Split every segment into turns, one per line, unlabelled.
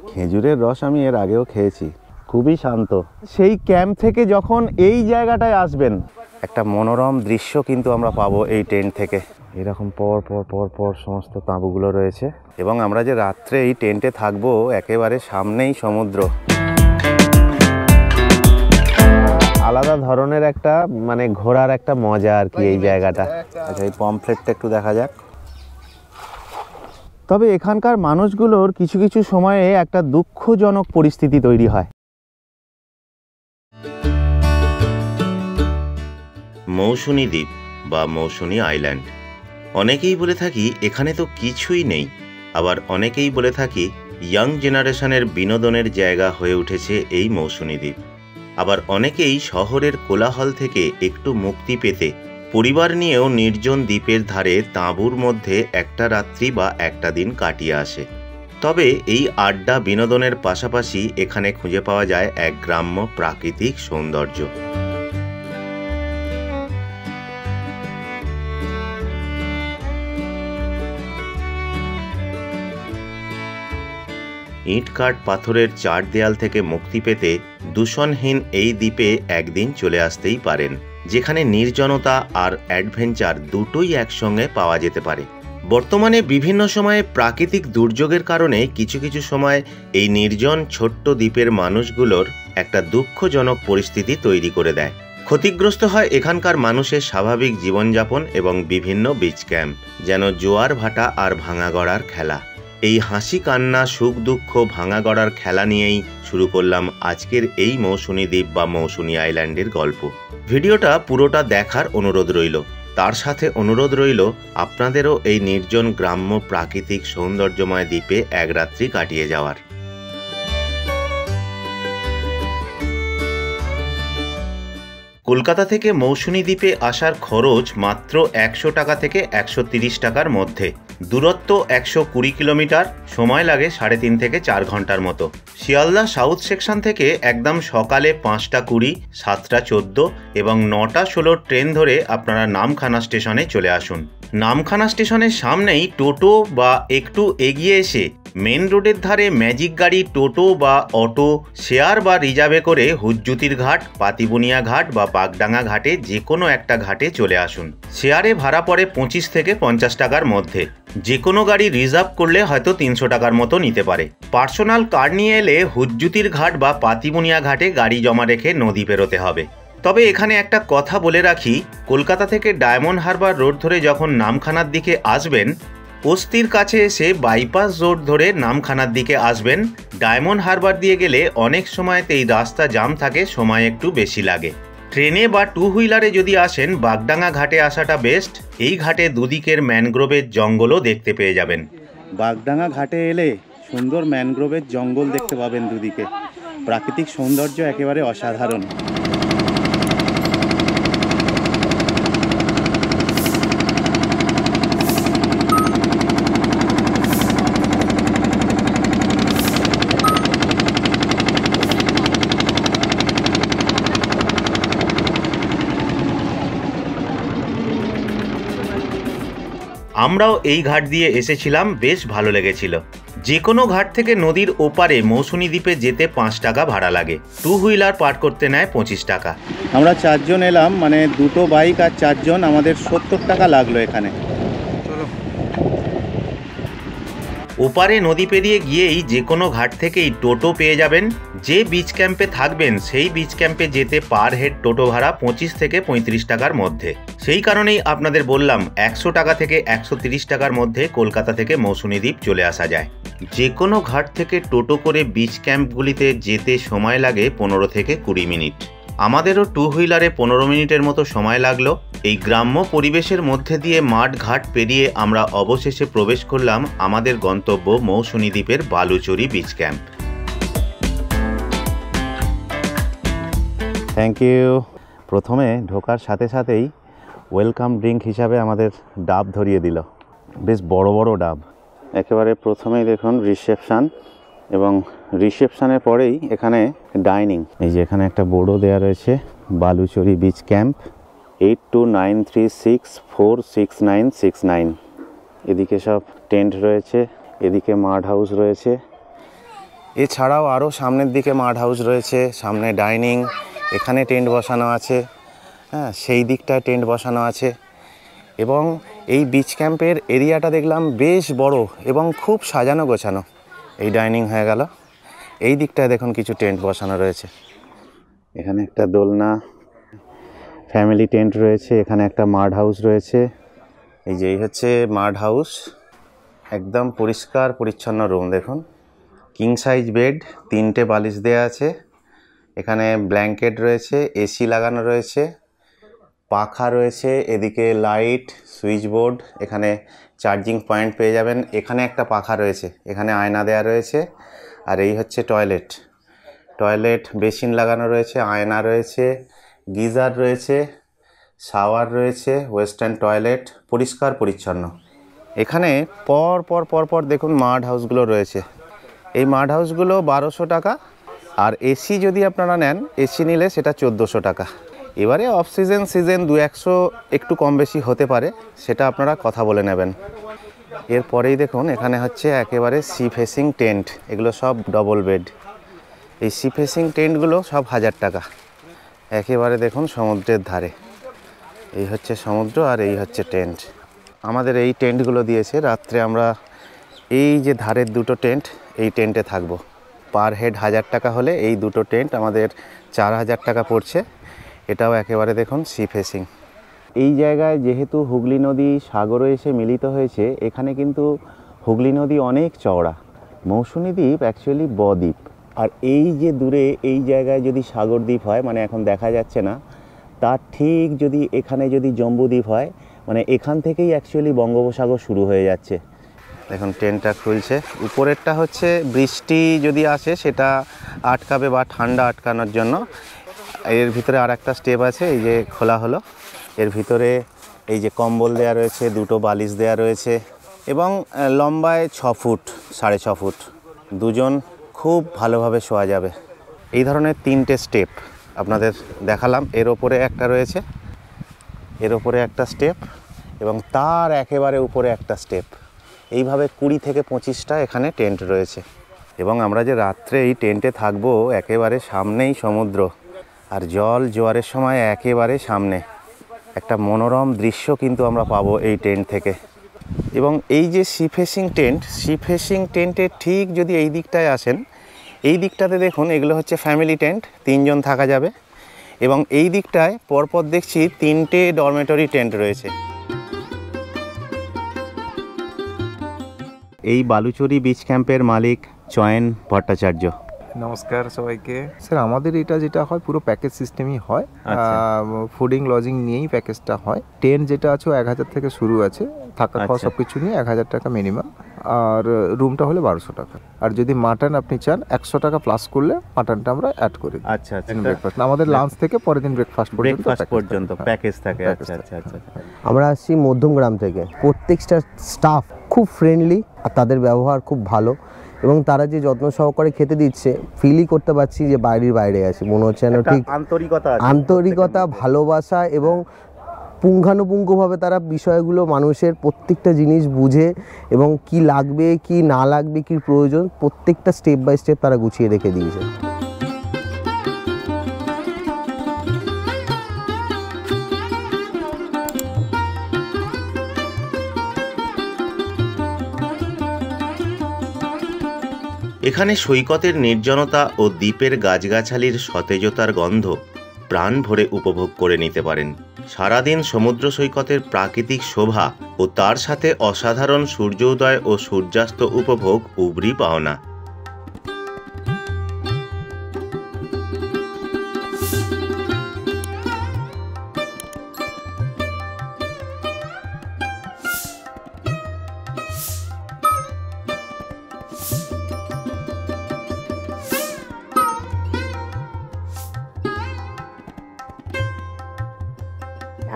খেজুরের রস আমি এর আগেও খেয়েছি, খুবই শান্ত। সেই ক্যাম্প থেকে যখন এই জায়গাটায় আসবেন, একটা মনোরম দৃশ্য কিন্তু আমরা পাবো এই টেন্ট থেকে। এরকম পর পর পর পর সমস্ত তাঁবুগুলো রয়েছে, এবং আমরা যে রাত্রে এই টেন্টে থাকবো একেবারে সামনেই সমুদ্র। আলাদা ধরনের একটা মানে ঘোরার একটা মজা আর কি এই জায়গাটা। আচ্ছা, এই পমফ্লেটটা একটু দেখা যাক। তবে এখানকার মানুষগুলোর কিছু কিছু সময়ে একটা দুঃখজনক পরিস্থিতি তৈরি হয়।
মৌসুনী দ্বীপ বা মৌসুনী আইল্যান্ড, অনেকেই বলে থাকি এখানে তো কিছুই নেই, আবার অনেকেই বলে থাকি ইয়াং জেনারেশনের বিনোদনের জায়গা হয়ে উঠেছে এই মৌসুনী দ্বীপ। আবার অনেকেই শহরের কোলাহল থেকে একটু মুক্তি পেতে পরিবার নিয়েও নির্জন দ্বীপের ধারে তাঁবুর মধ্যে একটা রাত্রি বা একটা দিন কাটিয়ে আসে। তবে এই আড্ডা বিনোদনের পাশাপাশি এখানে খুঁজে পাওয়া যায় এক গ্রাম্য প্রাকৃতিক সৌন্দর্য। ইট কাঠ পাথরের চার দেয়াল থেকে মুক্তি পেতে দূষণহীন এই দ্বীপে একদিন চলে আসতেই পারেন, যেখানে নির্জনতা আর অ্যাডভেঞ্চার দুটোই একসঙ্গে পাওয়া যেতে পারে। বর্তমানে বিভিন্ন সময়ে প্রাকৃতিক দুর্যোগের কারণে কিছু কিছু সময় এই নির্জন ছোট্ট দ্বীপের মানুষগুলোর একটা দুঃখজনক পরিস্থিতি তৈরি করে দেয়। ক্ষতিগ্রস্ত হয় এখানকার মানুষের স্বাভাবিক জীবনযাপন এবং বিভিন্ন বিচ ক্যাম্প, যেন জোয়ার ভাটা আর ভাঙা গড়ার খেলা। এই হাসি কান্না সুখ দুঃখ ভাঙা গড়ার খেলা নিয়েই শুরু করলাম আজকের এই মৌসুনী দ্বীপ বা মৌসুনী আইল্যান্ডের গল্প। ভিডিওটা পুরোটা দেখার অনুরোধ রইল, তার সাথে অনুরোধ রইল আপনাদেরও এই নির্জন গ্রাম্য প্রাকৃতিক সৌন্দর্যময় দ্বীপে এক রাত্রি কাটিয়ে যাওয়ার। কলকাতা থেকে মৌসুনী দ্বীপে আসার খরচ মাত্র 100 টাকা থেকে 130 টাকার মধ্যে। দূরত্ব 120 কিলোমিটার, সময় লাগে 3.5 থেকে 4 ঘন্টার মতো। শিয়ালদা সাউথ সেকশন থেকে একদম সকালে 5টা 20, 7টা 14 এবং 9টা 16 ট্রেন ধরে আপনারা নামখানা স্টেশনে চলে আসুন। নামখানা স্টেশনের সামনেই টোটো বা একটু এগিয়ে এসে মেন রোডের ধারে ম্যাজিক গাড়ি, টোটো বা অটো, শেয়ার বা রিজার্ভে করে হুজ্জুতির ঘাট, পাতিবুনিয়া ঘাট বা বাগডাঙ্গা ঘাটে যে কোনো একটা ঘাটে চলে আসুন। শেয়ারে ভাড়া পড়ে 25 থেকে 50 টাকার মধ্যে। যে কোনো গাড়ি রিজার্ভ করলে হয়তো 300 টাকার মতো নিতে পারে। পার্সোনাল কার নিয়ে এলে হুজ্জুতির ঘাট বা পাতিবুনিয়া ঘাটে গাড়ি জমা রেখে নদী পেরোতে হবে। তবে এখানে একটা কথা বলে রাখি, কলকাতা থেকে ডায়মন্ড হারবার রোড ধরে যখন নামখানার দিকে আসবেন, বস্তির কাছে এসে বাইপাস রোড ধরে নামখানার দিকে আসবেন। ডায়মন্ড হারবার দিয়ে গেলে অনেক সময়তেই রাস্তা জাম থাকে, সময় একটু বেশি লাগে। ট্রেনে বা টু হুইলারে যদি আসেন, বাগডাঙ্গা ঘাটে আসাটা বেস্ট। এই ঘাটে দুদিকের ম্যানগ্রোভের জঙ্গলও দেখতে পেয়ে যাবেন।
বাগডাঙ্গা ঘাটে এলে সুন্দর ম্যানগ্রোভের জঙ্গল দেখতে পাবেন দুদিকে। প্রাকৃতিক সৌন্দর্য একেবারে অসাধারণ।
আমরাও এই ঘাট দিয়ে এসেছিলাম, বেশ ভালো লেগেছিল। যে কোনো ঘাট থেকে নদীর ওপারে মৌসুনী দ্বীপে যেতে 5 টাকা ভাড়া লাগে। টু হুইলার পার করতে নেয় 25 টাকা।
আমরা 4 জন এলাম, মানে দুটো বাইক আর 4 জন, আমাদের 70 টাকা লাগলো এখানে।
ওপারে নদী পেরিয়ে গিয়েই যে কোনো ঘাট থেকেই টোটো পেয়ে যাবেন। যে বিচ ক্যাম্পে থাকবেন সেই বিচ ক্যাম্পে যেতে পার হেড টোটো ভাড়া 25 থেকে 35 টাকার মধ্যে। সেই কারণেই আপনাদের বললাম 100 টাকা থেকে 130 টাকার মধ্যে কলকাতা থেকে মৌসুনী দ্বীপ চলে আসা যায়। যে কোনো ঘাট থেকে টোটো করে বিচ ক্যাম্পগুলিতে যেতে সময় লাগে 15 থেকে 20 মিনিট। আমাদেরও টু হুইলারে 15 মিনিটের মতো সময় লাগলো। এই গ্রাম্য পরিবেশের মধ্যে দিয়ে মাঠ ঘাট পেরিয়ে আমরা অবশেষে প্রবেশ করলাম আমাদের গন্তব্য মৌসুনী দ্বীপের Baluchari beach camp.
Thank you. প্রথমে ঢোকার সাথে সাথেই ওয়েলকাম ড্রিঙ্ক হিসাবে আমাদের ডাব ধরিয়ে দিল, বেশ বড় বড় ডাব। একেবারে প্রথমেই দেখুন রিসেপশান, এবং রিসেপশানের পরেই এখানে ডাইনিং। এই যে এখানে একটা বোর্ডও দেওয়া রয়েছে, বালুচরি বিচ ক্যাম্প 8293646969। এদিকে সব টেন্ট রয়েছে, এদিকে মাড হাউস রয়েছে, এছাড়াও আরও সামনের দিকে মাড হাউস রয়েছে, সামনে ডাইনিং, এখানে টেন্ট বসানো আছে, হ্যাঁ সেই দিকটায় টেন্ট বসানো আছে। এবং এই বিচ ক্যাম্পের এরিয়াটা দেখলাম বেশ বড় এবং খুব সাজানো গোছানো। এই ডাইনিং হয়ে গেল, এই দিকটায় দেখুন কিছু টেন্ট বসানো রয়েছে। এখানে একটা দোলনা, ফ্যামিলি টেন্ট রয়েছে, এখানে একটা মাড হাউস রয়েছে। এই হচ্ছে মাড হাউস, একদম পরিষ্কার পরিচ্ছন্ন রুম। দেখুন কিং সাইজ বেড, 3টে বালিশ দেওয়া আছে, এখানে ব্ল্যাঙ্কেট রয়েছে, এসি লাগানো রয়েছে, পাখা রয়েছে, এদিকে লাইট, সুইচ বোর্ড, এখানে চার্জিং পয়েন্ট পেয়ে যাবেন। এখানে একটা পাখা রয়েছে, এখানে আয়না দেওয়া রয়েছে। আর এই হচ্ছে টয়লেট, বেসিন লাগানো রয়েছে, আয়না রয়েছে, গিজার রয়েছে, শাওয়ার রয়েছে, ওয়েস্টার্ন টয়লেট, পরিষ্কার পরিচ্ছন্ন। এখানে পর দেখুন মাড হাউসগুলো রয়েছে। এই মাড হাউসগুলো 1200 টাকা, আর এসি যদি আপনারা নেন, এসি নিলে সেটা 1400 টাকা। এবারে অফ সিজন 200-100 একটু কম বেশি হতে পারে, সেটা আপনারা কথা বলে নেবেন। এরপরেই দেখুন এখানে হচ্ছে একেবারে সি ফেসিং টেন্ট, এগুলো সব ডবল বেড। এই সি ফেসিং টেন্টগুলো সব 1000 টাকা। একেবারে দেখুন সমুদ্রের ধারে, এই হচ্ছে সমুদ্র আর এই হচ্ছে টেন্ট। আমাদের এই টেন্টগুলো দিয়েছে, রাত্রে আমরা এই যে ধারের দুটো টেন্ট, এই টেন্টে থাকবো। পার হেড 1000 টাকা হলে এই দুটো টেন্ট আমাদের 4000 টাকা পড়ছে। এটাও একেবারে দেখুন সি ফেসিং। এই জায়গায় যেহেতু হুগলি নদী সাগরে এসে মিলিত হয়েছে, এখানে কিন্তু হুগলি নদী অনেক চওড়া। মৌসুনী দ্বীপ অ্যাকচুয়ালি বদ্বীপ, আর এই যে দূরে এই জায়গায় যদি সাগর দ্বীপ হয়, মানে এখন দেখা যাচ্ছে না, তার ঠিক যদি এখানে যদি জম্বুদ্বীপ হয়, মানে এখান থেকেই অ্যাকচুয়ালি বঙ্গোপসাগর শুরু হয়ে যাচ্ছে। দেখুন ট্রেনটা খুলছে, উপরেরটা হচ্ছে বৃষ্টি যদি আসে সেটা আটকাবে বা ঠান্ডা আটকানোর জন্য। এর ভিতরে আর একটা স্টেপ আছে, এই যে খোলা হলো, এর ভিতরে এই যে কম্বল দেওয়া রয়েছে, দুটো বালিশ দেওয়া রয়েছে, এবং লম্বায় 6 ফুট 6.5 ফুট, দুজন খুব ভালোভাবে শোয়া যাবে। এই ধরনের 3টে স্টেপ আপনাদের দেখালাম। এর ওপরে একটা রয়েছে, এর ওপরে একটা স্টেপ, এবং তার একেবারে উপরে একটা স্টেপ। এইভাবে 20 থেকে 25টা এখানে টেন্ট রয়েছে। এবং আমরা যে রাত্রে এই টেন্টে থাকবো, একেবারে সামনেই সমুদ্র, আর জল জোয়ারের সময় একেবারে সামনে একটা মনোরম দৃশ্য কিন্তু আমরা পাবো এই টেন্ট থেকে। এবং এই যে সি ফেসিং টেন্টের ঠিক যদি এই দিকটায় আসেন, এই দিকটাতে দেখুন এগুলো হচ্ছে ফ্যামিলি টেন্ট, 3 জন থাকা যাবে। এবং এই দিকটায় পরপর দেখছি 3টে ডরমেটরি টেন্ট রয়েছে। এই বালুচরি বিচ ক্যাম্পের মালিক চয়ন ভট্টাচার্য।
নমস্কার সবাইকে। স্যার আমাদের এটা যেটা হয় পুরো প্যাকেজ সিস্টেমই হয়, ফুডিং লজিং নিয়েই প্যাকেজটা হয়। টেন্ট যেটা আছে 1000 থেকে শুরু আছে, থাকা খাওয়া সব কিছু নিয়ে 1000 টাকা মিনিমাম, আর রুমটা হলে 1200 টাকা। আর যদি মাটন আপনি চান 100 টাকা প্লাস করলে মাটনটা আমরা অ্যাড করি।
আচ্ছা আচ্ছা,
ব্রেকফাস্ট আমাদের লাঞ্চ থেকে পরের দিন ব্রেকফাস্ট পর্যন্ত
প্যাকেজ থাকে। আচ্ছা আচ্ছা আচ্ছা।
আমরা আসছি মধ্যমগ্রাম থেকে। প্রত্যেকটা স্টাফ খুব ফ্রেন্ডলি, আর তাদের ব্যবহার খুব ভালো, এবং তারা যে যত্ন সহকারে খেতে দিচ্ছে, ফিলই করতে পারছি যে বাইরে আছি, মনে হচ্ছে যেন ঠিক আন্তরিকতা, ভালোবাসা, এবং পুঙ্খানুপুঙ্খভাবে তারা বিষয়গুলো, মানুষের প্রত্যেকটা জিনিস বুঝে, এবং কি লাগবে কি না লাগবে কি প্রয়োজন, প্রত্যেকটা স্টেপ বাই স্টেপ তারা গুছিয়ে রেখে দিয়েছে।
এখানে সৈকতের নির্জনতা ও দ্বীপের গাছগাছালির সতেজতার গন্ধ প্রাণ ভরে উপভোগ করে নিতে পারেন। সারাদিন সমুদ্র সৈকতের প্রাকৃতিক শোভা ও তার সাথে অসাধারণ সূর্যোদয় ও সূর্যাস্ত উপভোগ উবরি পাওনা।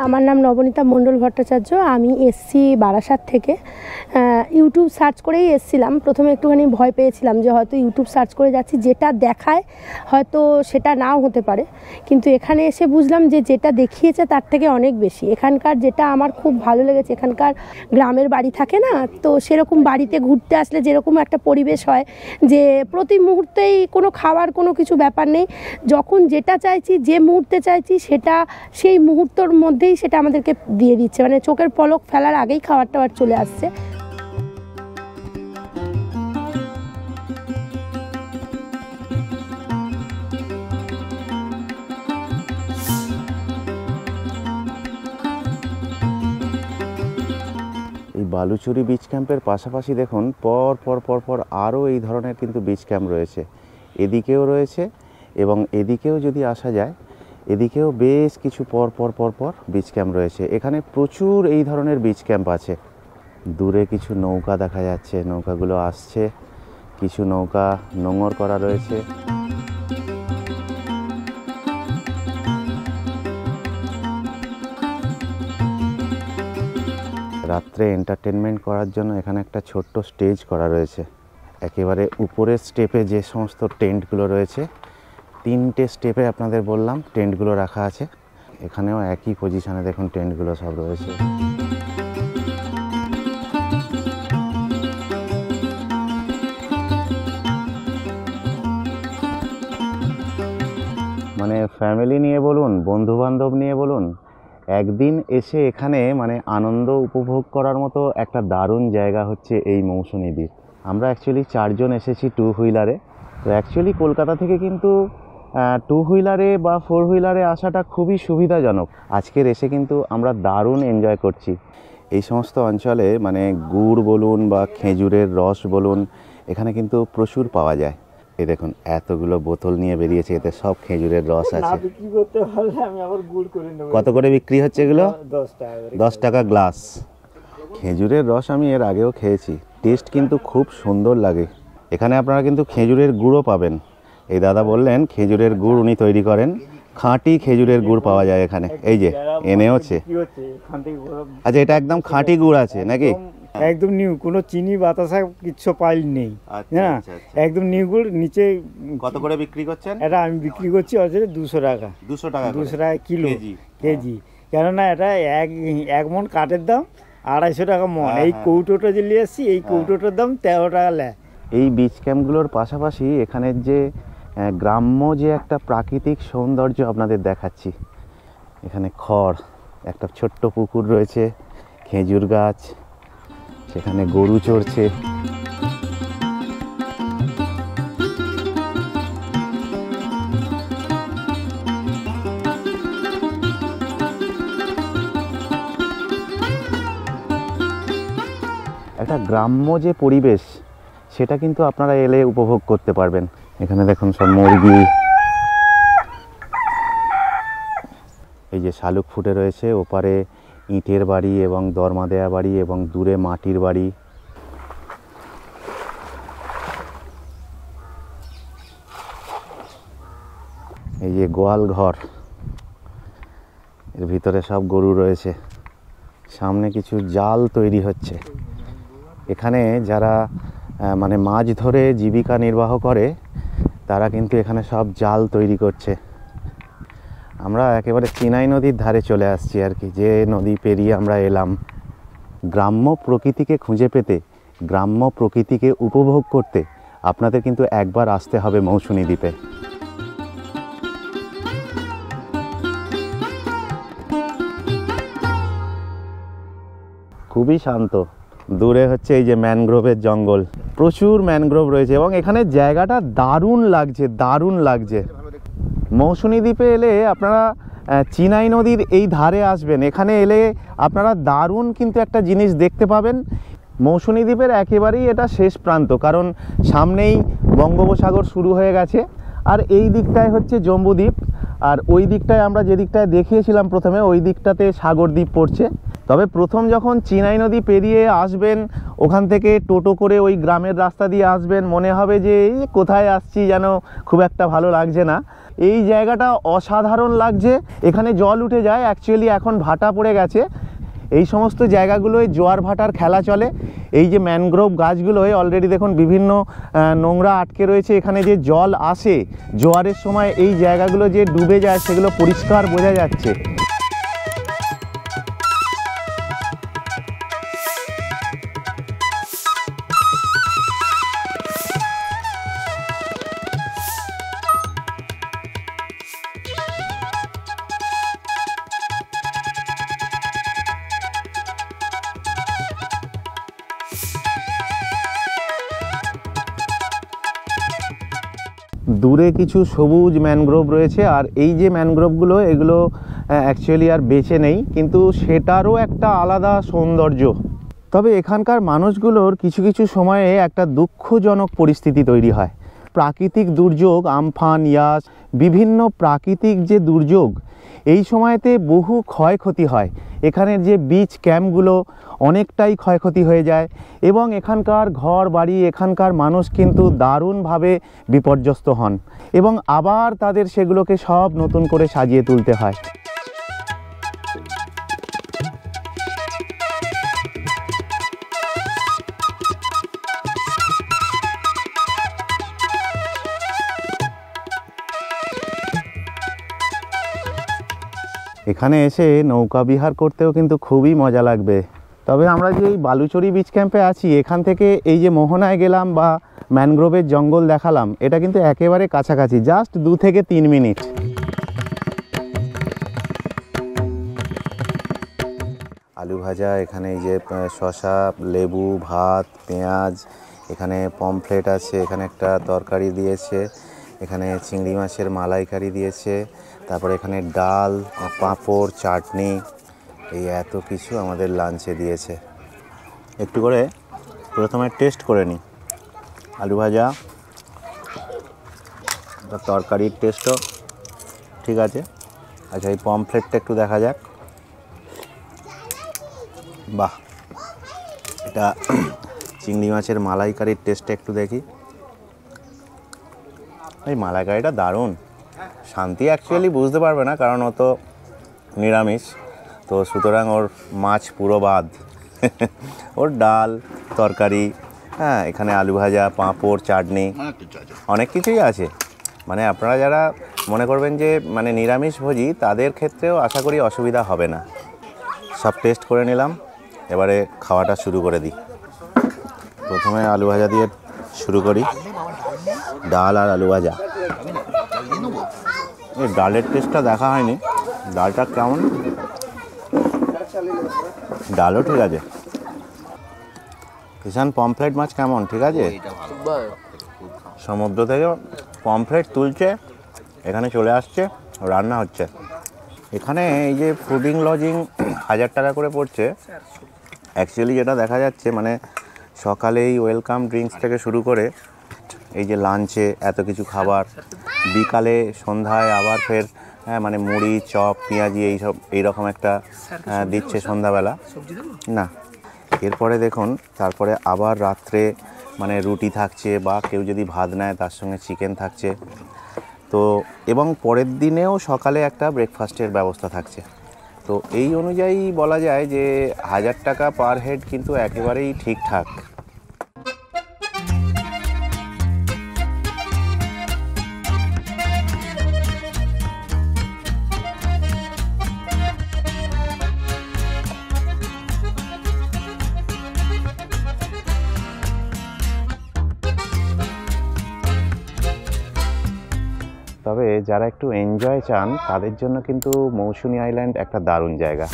আমার নাম নবনীতা মণ্ডল ভট্টাচার্য। আমি এসছি বারাসাত থেকে। ইউটিউব সার্চ করেই এসেছিলাম। প্রথমে একটুখানি ভয় পেয়েছিলাম যে হয়তো ইউটিউব সার্চ করে যাচ্ছি, যেটা দেখায় হয়তো সেটা নাও হতে পারে, কিন্তু এখানে এসে বুঝলাম যে যেটা দেখিয়েছে তার থেকে অনেক বেশি। এখানকার যেটা আমার খুব ভালো লেগেছে, এখানকার গ্রামের বাড়ি থাকে না, তো সেরকম বাড়িতে ঘুরতে আসলে যেরকম একটা পরিবেশ হয় যে প্রতি মুহূর্তেই কোনো খাবার কোনো কিছু ব্যাপার নেই, যখন যেটা চাইছি যে মুহূর্তে চাইছি সেটা সেই মুহূর্তের মধ্যেই সেটা আমাদেরকে দিয়ে দিচ্ছে, মানে চোখের পলক ফেলার আগেই খাবার টাবার চলে আসছে।
এই বালুচুরি বিচ ক্যাম্পের পাশাপাশি দেখুন পর পর পর পর আরও এই ধরনের কিন্তু বিচ ক্যাম্প রয়েছে, এদিকেও রয়েছে এবং এদিকেও যদি আসা যায় এদিকেও বেশ কিছু পর পর পর পর বিচ ক্যাম্প রয়েছে। এখানে প্রচুর এই ধরনের বিচ ক্যাম্প আছে। দূরে কিছু নৌকা দেখা যাচ্ছে, নৌকাগুলো আসছে, কিছু নৌকা নোঙর করা রয়েছে। রাত্রে এন্টারটেনমেন্ট করার জন্য এখানে একটা ছোট্ট স্টেজ করা রয়েছে। একেবারে উপরের স্টেপে যে সমস্ত টেন্টগুলো রয়েছে, 3টে স্টেপে আপনাদের বললাম টেন্টগুলো রাখা আছে। এখানেও একই পজিশনে দেখুন টেন্টগুলো সব রয়েছে। মানে ফ্যামিলি নিয়ে বলুন, বন্ধুবান্ধব নিয়ে বলুন, একদিন এসে এখানে মানে আনন্দ উপভোগ করার মতো একটা দারুণ জায়গা হচ্ছে এই মৌসুনী দ্বীপ। আমরা অ্যাকচুয়ালি 4 জন এসেছি 2 হুইলারে। তো অ্যাকচুয়ালি কলকাতা থেকে কিন্তু 2 হুইলারে বা 4 হুইলারে আসাটা খুবই সুবিধাজনক। আজকের এসে কিন্তু আমরা দারুণ এনজয় করছি। এই সমস্ত অঞ্চলে মানে গুড় বলুন বা খেজুরের রস বলুন, এখানে কিন্তু প্রচুর পাওয়া যায়। এই দেখুন এতগুলো বোতল নিয়ে বেরিয়েছে, এতে সব খেজুরের রস আছে।
বিক্রি করতে পারলে আমি আবার গুড় করে নেব।
কত করে বিক্রি হচ্ছে এগুলো?
10 টাকা করে।
10 টাকা গ্লাস। খেজুরের রস আমি এর আগেও খেয়েছি, টেস্ট কিন্তু খুব সুন্দর লাগে। এখানে আপনারা কিন্তু খেজুরের গুড়ও পাবেন। এই দাদা বললেন খেজুরের গুড় উনি তৈরি করেন, খাঁটি খেজুরের গুড় পাওয়া যায় এখানে। এই যে এনেওছে। আচ্ছা, এটা একদম খাঁটি গুড় আছে নাকি?
একদম নিউ, কোনো চিনি বাতাসা কিচ্ছু পাইল নেই। হ্যাঁ, একদম নিউ গুড়। নিচে
কত করে বিক্রি করছেন?
এটা আমি বিক্রি করছি অজরে 200 টাকা।
200 টাকা
200 টাকা কিলো কেজি। কেননা এটা এক মন কাঠের দাম 250 টাকা মন। এই কৌটোটা যে নিয়ে এসছি, এই কৌটোটার দাম 13 টাকা লেয়।
এই বিচ ক্যাম্পগুলোর পাশাপাশি এখানের যে গ্রাম্য যে একটা প্রাকৃতিক সৌন্দর্য আপনাদের দেখাচ্ছি। এখানে খড়, একটা ছোট্ট পুকুর রয়েছে, খেজুর গাছ, সেখানে গরু চড়ছে। একটা গ্রাম্য যে পরিবেশ সেটা কিন্তু আপনারা এলে উপভোগ করতে পারবেন। এখানে দেখুন সব মুরগি, এই যে শালুক ফুটে রয়েছে, ওপারে ইটের বাড়ি এবং দরমা দেয়া বাড়ি এবং দূরে মাটির বাড়ি। এই যে গোয়াল ঘর, এর ভিতরে সব গরু রয়েছে। সামনে কিছু জাল তৈরি হচ্ছে। এখানে যারা মানে মাছ ধরে জীবিকা নির্বাহ করে তারা কিন্তু এখানে সব জাল তৈরি করছে। আমরা একেবারে চিনাই নদীর ধারে চলে আসছি আর কি, যে নদী পেরিয়ে আমরা এলাম। গ্রাম্য প্রকৃতিকে খুঁজে পেতে, গ্রাম্য প্রকৃতিকে উপভোগ করতে আপনাদের কিন্তু একবার আসতে হবে মৌসুনী দ্বীপে। খুবই শান্ত। দূরে হচ্ছে এই যে ম্যানগ্রোভের জঙ্গল, প্রচুর ম্যানগ্রোভ রয়েছে এবং এখানে জায়গাটা দারুণ লাগছে, দারুণ লাগছে। মৌসুনী দ্বীপে এলে আপনারা চিনাই নদীর এই ধারে আসবেন। এখানে এলে আপনারা দারুণ কিন্তু একটা জিনিস দেখতে পাবেন। মৌসুনী দ্বীপের একেবারেই এটা শেষ প্রান্ত, কারণ সামনেই বঙ্গোপসাগর শুরু হয়ে গেছে। আর এই দিকটায় হচ্ছে জম্বুদ্বীপ, আর ওই দিকটায় আমরা যে দিকটায় দেখিয়েছিলাম প্রথমে, ওই দিকটাতে সাগরদ্বীপ পড়ছে। তবে প্রথম যখন চিনাই নদী পেরিয়ে আসবেন, ওখান থেকে টোটো করে ওই গ্রামের রাস্তা দিয়ে আসবেন, মনে হবে যে এই কোথায় আসছি, যেন খুব একটা ভালো লাগছে না। এই জায়গাটা অসাধারণ লাগছে। এখানে জল উঠে যায়, অ্যাকচুয়ালি এখন ভাটা পড়ে গেছে। এই সমস্ত জায়গাগুলোয় জোয়ার ভাটার খেলা চলে। এই যে ম্যানগ্রোভ গাছগুলোয় অলরেডি দেখুন বিভিন্ন নোংরা আটকে রয়েছে, এখানে যে জল আসে জোয়ারের সময় এই জায়গাগুলো যে ডুবে যায় সেগুলো পরিষ্কার বোঝা যাচ্ছে। দূরে কিছু সবুজ ম্যানগ্রোভ রয়েছে, আর এই যে ম্যানগ্রোভগুলো এগুলো অ্যাকচুয়ালি আর বেঁচে নেই, কিন্তু সেটারও একটা আলাদা সৌন্দর্য। তবে এখানকার মানুষগুলোর কিছু কিছু সময়ে একটা দুঃখজনক পরিস্থিতি তৈরি হয়। প্রাকৃতিক দুর্যোগ, আমফান, ইয়াস, বিভিন্ন প্রাকৃতিক যে দুর্যোগ, এই সময়তে বহু ক্ষয়ক্ষতি হয়। এখানের যে বিচ ক্যাম্পগুলো অনেকটাই ক্ষয়ক্ষতি হয়ে যায় এবং এখানকার ঘর বাড়ি, এখানকার মানুষ কিন্তু দারুণভাবে বিপর্যস্ত হন এবং আবার তাদের সেগুলোকে সব নতুন করে সাজিয়ে তুলতে হয়। এখানে এসে নৌকা বিহার করতেও কিন্তু খুবই মজা লাগবে। তবে আমরা যে এই বালুচরি বিচ ক্যাম্পে আছি, এখান থেকে এই যে মোহনায় গেলাম বা ম্যানগ্রোভের জঙ্গল দেখালাম, এটা কিন্তু একেবারে কাছাকাছি, জাস্ট 2 থেকে 3 মিনিট। আলু ভাজা, এখানে এই যে শসা, লেবু, ভাত, পেঁয়াজ, এখানে পমফ্লেট আছে, এখানে একটা তরকারি দিয়েছে, এখানে চিংড়ি মাছের মালাইকারি দিয়েছে, তারপরে এখানে ডাল, পাঁপড়, চাটনি, এই এত কিছু আমাদের লাঞ্চে দিয়েছে। একটু করে প্রথমে টেস্ট করে নিই আলু ভাজা, তরকারির টেস্টও ঠিক আছে। আচ্ছা, এই পমফ্লেটটা একটু দেখা যাক। বাহ, এটা চিংড়ি মাছের মালাইকারির টেস্টটা একটু দেখি। এই মালাইকারিটা দারুণ। শান্তি অ্যাকচুয়ালি বুঝতে পারবে না, কারণ ও তো নিরামিষ, তো সুতরাং ওর মাছ পুরো বাদ। ওর ডাল, তরকারি, হ্যাঁ, এখানে আলু ভাজা, পাঁপড়, চাটনি, অনেক কিছুই আছে। মানে আপনারা যারা মনে করবেন যে মানে নিরামিষ ভোজী, তাদের ক্ষেত্রেও আশা করি অসুবিধা হবে না। সব টেস্ট করে নিলাম, এবারে খাওয়াটা শুরু করে দিই। প্রথমে আলু ভাজা দিয়ে শুরু করি। ডাল আর আলু ভাজা। এই ডালের টেস্টটা দেখা হয়নি, ডালটা কেমন? ডালও ঠিক আছে। কিষান, পমফ্লেট মাছ কেমন? ঠিক আছে? সমুদ্র থেকে পমফ্লেট তুলছে, এখানে চলে আসছে, রান্না হচ্ছে। এখানে এই যে ফুডিং লজিং 1000 টাকা করে পড়ছে। অ্যাকচুয়ালি যেটা দেখা যাচ্ছে, মানে সকালেই ওয়েলকাম ড্রিঙ্কস থেকে শুরু করে এই যে লাঞ্চে এত কিছু খাবার, বিকালে সন্ধ্যায় আবার ফের মানে মুড়ি, চপ, পেঁয়াজি, এইরকম একটা দিচ্ছে সন্ধ্যাবেলা না। এরপরে দেখুন, তারপরে আবার রাত্রে মানে রুটি থাকছে, বা কেউ যদি ভাত নেয় তার সঙ্গে চিকেন থাকছে। তো এবং পরের দিনেও সকালে একটা ব্রেকফাস্টের ব্যবস্থা থাকছে। তো এই অনুযায়ী বলা যায় যে 1000 টাকা পার হেড কিন্তু একেবারেই ঠিকঠাক। তবে যারা একটু এনজয় চান, তাদের জন্য কিন্তু মৌসুনী আইল্যান্ড একটা দারুণ জায়গা।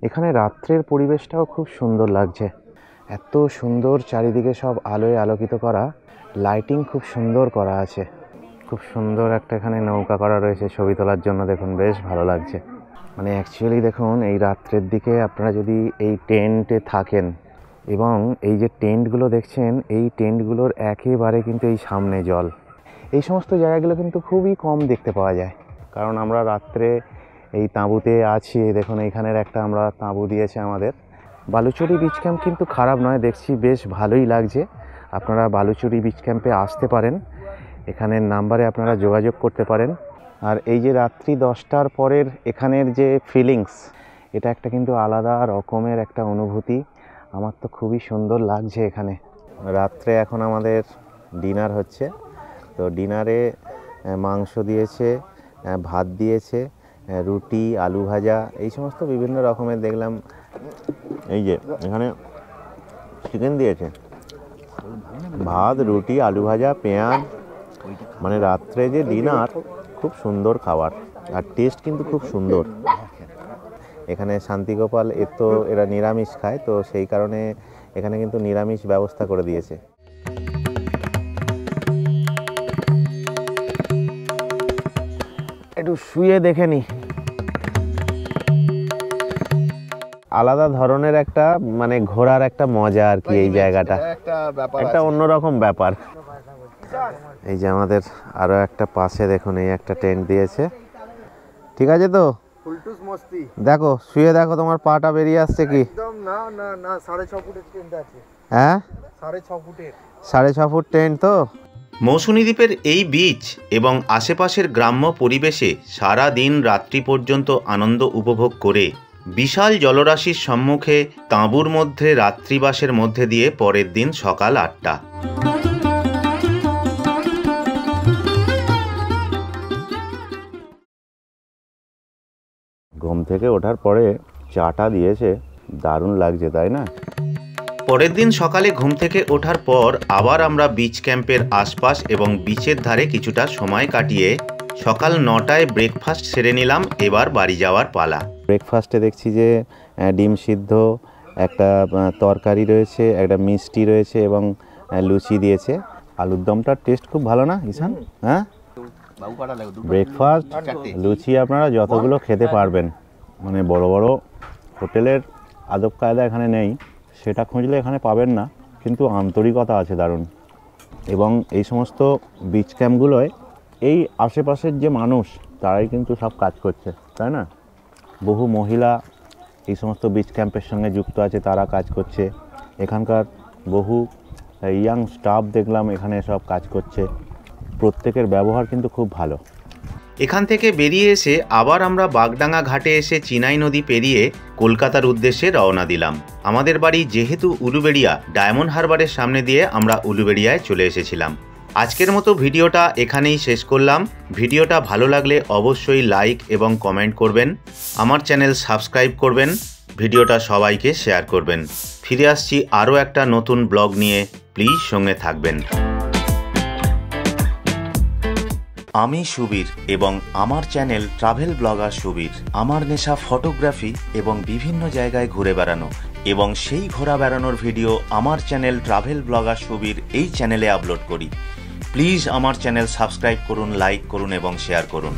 এখানে রাত্রের পরিবেশটাও খুব সুন্দর লাগছে। এত সুন্দর চারিদিকে সব আলোয় আলোকিত করা, লাইটিং খুব সুন্দর করা আছে, খুব সুন্দর একটা এখানে নৌকা করা রয়েছে ছবি তোলার জন্য। দেখুন বেশ ভালো লাগছে। মানে অ্যাকচুয়ালি দেখুন এই রাত্রের দিকে আপনারা যদি এই টেন্টে থাকেন, এবং এই যে টেন্টগুলো দেখছেন, এই টেন্টগুলোর একেবারে কিন্তু এই সামনে জল। এই সমস্ত জায়গাগুলো কিন্তু খুবই কম দেখতে পাওয়া যায়, কারণ আমরা রাত্রে এই তাঁবুতে আছি। দেখুন এইখানের একটা আমরা তাঁবু দিয়েছে আমাদের। বালুচরি বিচ ক্যাম্প কিন্তু খারাপ নয়, দেখছি বেশ ভালোই লাগছে। আপনারা বালুচরি বিচ ক্যাম্পে আসতে পারেন, এখানের নাম্বারে আপনারা যোগাযোগ করতে পারেন। আর এই যে রাত্রি 10টার পরের এখানের যে ফিলিংস, এটা একটা কিন্তু আলাদা রকমের একটা অনুভূতি। আমার তো খুবই সুন্দর লাগছে এখানে। রাত্রে এখন আমাদের ডিনার হচ্ছে, তো ডিনারে মাংস দিয়েছে, ভাত দিয়েছে, রুটি, আলু ভাজা, এই সমস্ত বিভিন্ন রকমের দেখলাম। এই যে এখানে চিকেন দিয়েছে, ভাত, রুটি, আলু ভাজা, পেঁয়াজ। মানে রাত্রে যে ডিনার, খুব সুন্দর খাবার, আর টেস্ট কিন্তু খুব সুন্দর। এখানে শান্তিগোপাল এরা নিরামিষ খায়, তো সেই কারণে এখানে কিন্তু নিরামিষ ব্যবস্থা করে দিয়েছে। একটু শুয়ে দেখে নি। আলাদা ধরনের একটা মানে ঘোরার একটা মজা আর কি এই জায়গাটা, একটা অন্যরকম ব্যাপার। এই যে আমাদের আরো একটা পাশে দেখুন এই একটা টেন্ট দিয়েছে। ঠিক আছে তো, দেখো শুয়ে দেখো তোমার পাটা বেরিয়ে আসছে কি?
না না না, 6.5 ফুটের টেন্ট আছে।
হ্যাঁ
6.5 ফুটের,
6.5 ফুট টেন্ট তো।
মৌসুনী দ্বীপের এই বিচ এবং আশেপাশের গ্রাম্য পরিবেশে সারা দিন রাত্রি পর্যন্ত আনন্দ উপভোগ করে বিশাল জলরাশির সম্মুখে তাঁবুর মধ্যে রাত্রিবাসের মধ্যে দিয়ে পরের দিন সকাল 8টা।
ঘুম থেকে ওঠার পরে চাটা দিয়েছে, দারুণ লাগছে তাই না?
পরের দিন সকালে ঘুম থেকে ওঠার পর আবার আমরা বিচ ক্যাম্পের আশপাশ এবং বিচের ধারে কিছুটা সময় কাটিয়ে সকাল 9টায় ব্রেকফাস্ট সেরে নিলাম। এবার বাড়ি যাওয়ার পালা।
ব্রেকফাস্টে দেখছি যে ডিম সিদ্ধ, একটা তরকারি রয়েছে, একটা মিষ্টি রয়েছে এবং লুচি দিয়েছে। আলুর দমটার টেস্ট খুব ভালো না ঈশান? হ্যাঁ, ব্রেকফাস্ট লুচি আপনারা যতগুলো খেতে পারবেন, মানে বড় বড় হোটেলের আদব কায়দা এখানে নেই, সেটা খুঁজলে এখানে পাবেন না, কিন্তু আন্তরিকতা আছে দারুণ। এবং এই সমস্ত বিচ ক্যাম্পগুলোয় এই আশেপাশের যে মানুষ, তারাই কিন্তু সব কাজ করছে, তাই না? বহু মহিলা এই সমস্ত বিচ ক্যাম্পের সঙ্গে যুক্ত আছে, তারা কাজ করছে। এখানকার বহু ইয়াং স্টাফ দেখলাম এখানে সব কাজ করছে। প্রত্যেকের ব্যবহার কিন্তু খুব ভালো।
এখান থেকে বেরিয়ে এসে আবার আমরা বাগডাঙ্গা ঘাটে এসে চিনাই নদী পেরিয়ে কলকাতার উদ্দেশ্যে রওনা দিলাম। আমাদের বাড়ি যেহেতু উলুবেড়িয়া, ডায়মন্ড হারবারের সামনে দিয়ে আমরা উলুবেড়িয়ায় চলে এসেছিলাম। আজকের মতো ভিডিওটা এখানেই শেষ করলাম। ভিডিওটা ভালো লাগলে অবশ্যই লাইক এবং কমেন্ট করবেন, আমার চ্যানেল সাবস্ক্রাইব করবেন, ভিডিওটা সবাইকে শেয়ার করবেন। ফিরে আসছি আরও একটা নতুন ব্লগ নিয়ে, প্লিজ সঙ্গে থাকবেন। আমি সুবীর এবং আমার চ্যানেল ট্রাভেল ব্লগার সুবীর। আমার নেশা ফটোগ্রাফি এবং বিভিন্ন জায়গায় ঘুরে বেড়ানো, এবং সেই ঘোরা বেড়ানোর ভিডিও আমার চ্যানেল ট্রাভেল ব্লগার সুবীর এই চ্যানেলে আপলোড করি। প্লিজ আমার চ্যানেল সাবস্ক্রাইব করুন, লাইক করুন এবং শেয়ার করুন।